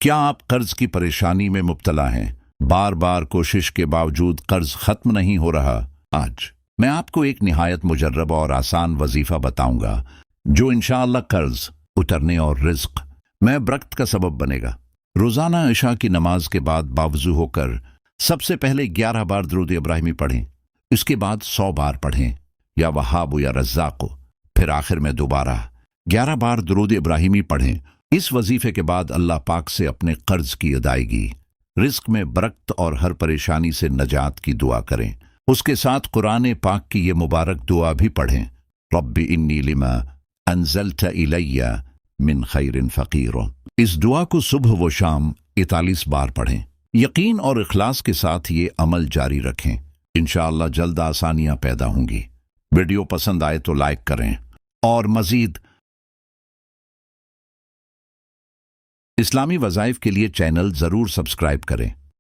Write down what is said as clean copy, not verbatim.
کیا آپ قرض کی پریشانی میں مبتلا ہیں؟ بار بار کوشش کے باوجود قرض ختم نہیں ہو رہا؟ آج میں آپ کو ایک نہایت مجرب اور آسان وظیفہ بتاؤں گا جو انشاءاللہ قرض اترنے اور رزق میں برکت کا سبب بنے گا۔ روزانہ عشاء کی نماز کے بعد باوضو ہو کر سب سے پہلے 11 بار درود ابراہیمی پڑھیں، اس کے بعد 100 بار پڑھیں، یا وہاب یا رزاق، پھر آخر میں دوبارہ 11 بار درود ابراہیمی پڑھیں۔ اس وظیفے کے بعد اللہ پاک سے اپنے قرض کی ادائیگی، رزق میں برکت اور ہر پریشانی سے نجات کی دعا کریں۔ اس کے ساتھ قرآن پاک کی یہ مبارک دعا بھی پڑھیں، رب انی لما انزلت الی من خیر فقیر۔ اس دعا کو صبح و شام 41 بار پڑھیں۔ یقین اور اخلاص کے ساتھ یہ عمل جاری رکھیں، انشاءاللہ جلد آسانیاں پیدا ہوں گی۔ ویڈیو پسند آئے تو لائک کریں اور مزید اسلامی وظائف کے لیے چینل ضرور سبسکرائب کریں۔